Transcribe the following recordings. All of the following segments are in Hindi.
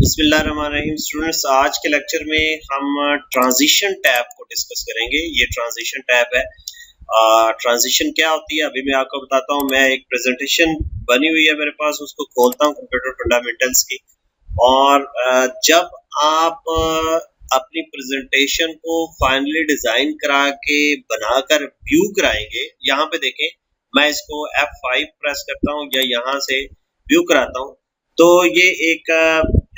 बिस्मिल्लाहिर्रहमानिर्रहीम स्टूडेंट्स, आज के लेक्चर में हम ट्रांजिशन टैब को डिस्कस करेंगे। ये ट्रांजिशन टैब है। ट्रांजिशन क्या होती है अभी मैं आपको बताता हूँ। मैं एक प्रेजेंटेशन बनी हुई है मेरे पास, उसको खोलता हूँ कंप्यूटर फंडामेंटल्स की। और जब आप अपनी प्रेजेंटेशन को फाइनली डिजाइन करा के बनाकर व्यू कराएंगे, यहाँ पे देखें मैं इसको F5 प्रेस करता हूँ या यहाँ से व्यू कराता हूँ, तो ये एक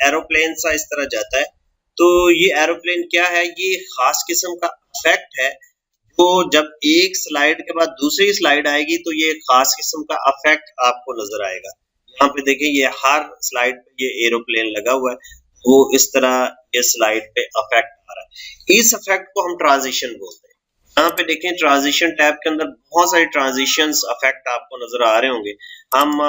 एरोप्लेन सा इस तरह जाता है। तो ये एरोप्लेन क्या है, ये खास किस्म का इफेक्ट है। तो जब एक स्लाइड के बाद दूसरी स्लाइड आएगी तो ये खास किस्म का इफेक्ट आपको नजर आएगा। यहाँ पे देखें, ये हर स्लाइड पे ये एरोप्लेन लगा हुआ है, वो इस तरह ये स्लाइड पे इफेक्ट आ रहा है। इस इफेक्ट को हम ट्रांजिशन बोलते हैं। यहाँ पे देखें ट्रांजिशन टैब के अंदर बहुत सारे ट्रांजिशंस इफेक्ट आपको नजर आ रहे होंगे। हम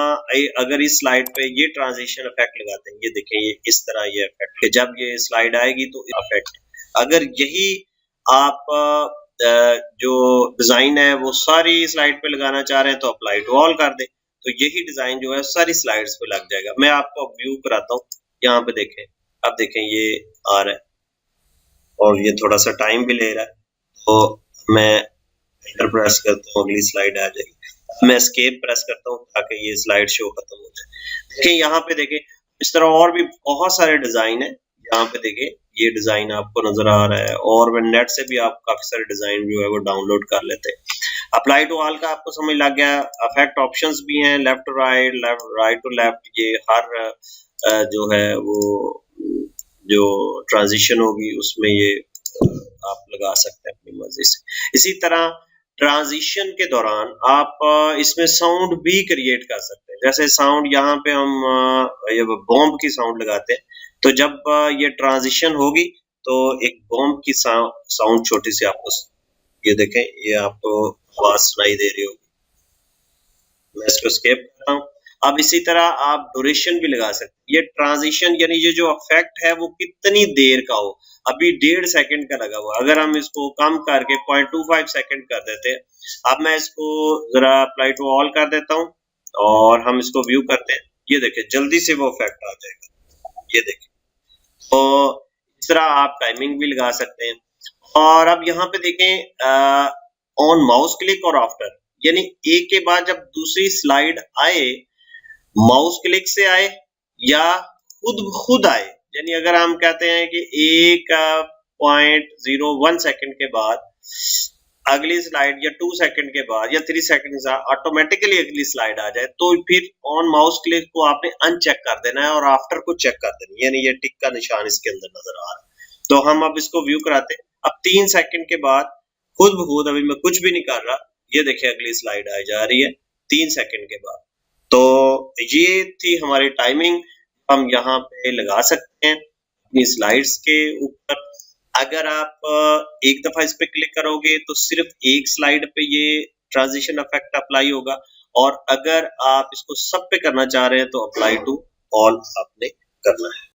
अगर इस स्लाइड पे ये ट्रांजिशन इफेक्ट लगाते हैं, ये देखें ये इस तरह ये इफेक्ट, जब ये स्लाइड आएगी तो इफेक्ट। अगर यही आप जो डिजाइन है वो सारी स्लाइड पे लगाना चाह रहे हैं तो अप्लाई टू ऑल कर दे, तो यही डिजाइन जो है सारी स्लाइड्स पे लग जाएगा। मैं आपको व्यू कराता हूँ। यहाँ पे देखें, अब देखें ये आ रहा है और ये थोड़ा सा टाइम भी ले रहा है, तो मैं एंटर प्रेस करता हूँ, अगली स्लाइड आ जाएगी। मैं एस्केप प्रेस करता हूँ ताकि ये स्लाइड शो खत्म हो जाए। देखिए यहाँ पे देखें, इस तरह और भी बहुत सारे डिजाइन है। यहाँ पे देखें ये डिजाइन आपको नजर आ रहा है, और मैं नेट से भी आप काफी सारे डिजाइन जो है वो डाउनलोड कर लेते हैं। अप्लाई टू ऑल का आपको समझ लग गया। इफेक्ट ऑप्शंस भी हैं, left to right, right to left. ये हर जो है वो जो ट्रांजिशन होगी उसमें ये आप लगा सकते हैं अपनी मर्जी से। इसी तरह ट्रांजिशन के दौरान आप इसमें साउंड भी क्रिएट कर सकते हैं। जैसे साउंड यहाँ पे हम ये बॉम्ब की साउंड लगाते हैं, तो जब ये ट्रांजिशन होगी तो एक बॉम्ब की साउंड छोटी सी आपको, ये देखें ये आपको आवाज सुनाई दे रही होगी। मैं इसको स्केप करता हूँ। अब इसी तरह आप ड्यूरेशन भी लगा सकते हैं। ये ट्रांजिशन यानी ये जो इफेक्ट है वो कितनी देर का हो। अभी 1.5 सेकंड का लगा हुआ, अगर हम इसको कम करके 0.25 सेकंड कर देते हैं। अब मैं इसको जरा अप्लाई टू ऑल कर देता हूँ और हम इसको व्यू करते हैं। ये देखें जल्दी से वो इफेक्ट आ जाएगा, ये देखें। तो इस तरह आप टाइमिंग भी लगा सकते हैं। और अब यहाँ पे देखें ऑन माउस क्लिक और आफ्टर, यानी एक के बाद जब दूसरी स्लाइड आए, माउस क्लिक से आए या खुद आए। यानी अगर हम कहते हैं कि 1.01 सेकंड के बाद अगली स्लाइड, या 2 सेकंड के बाद, या 3 सेकंड ऑटोमेटिकली अगली स्लाइड आ जाए, तो फिर ऑन माउस क्लिक को आपने अनचेक कर देना है और आफ्टर को चेक कर देना है। यानी ये टिक का निशान इसके अंदर नजर आ रहा है। तो हम अब इसको व्यू कराते हैं। अब 3 सेकंड के बाद खुद ब खुद, अभी मैं कुछ भी नहीं कर रहा, ये देखिए अगली स्लाइड आ जा रही है 3 सेकंड के बाद। तो ये थी हमारी टाइमिंग, हम यहाँ पे लगा सकते हैं अपनी स्लाइड्स के ऊपर। अगर आप एक दफा इस पे क्लिक करोगे तो सिर्फ एक स्लाइड पे ये ट्रांजिशन इफेक्ट अप्लाई होगा, और अगर आप इसको सब पे करना चाह रहे हैं तो अप्लाई टू ऑल आपने करना है।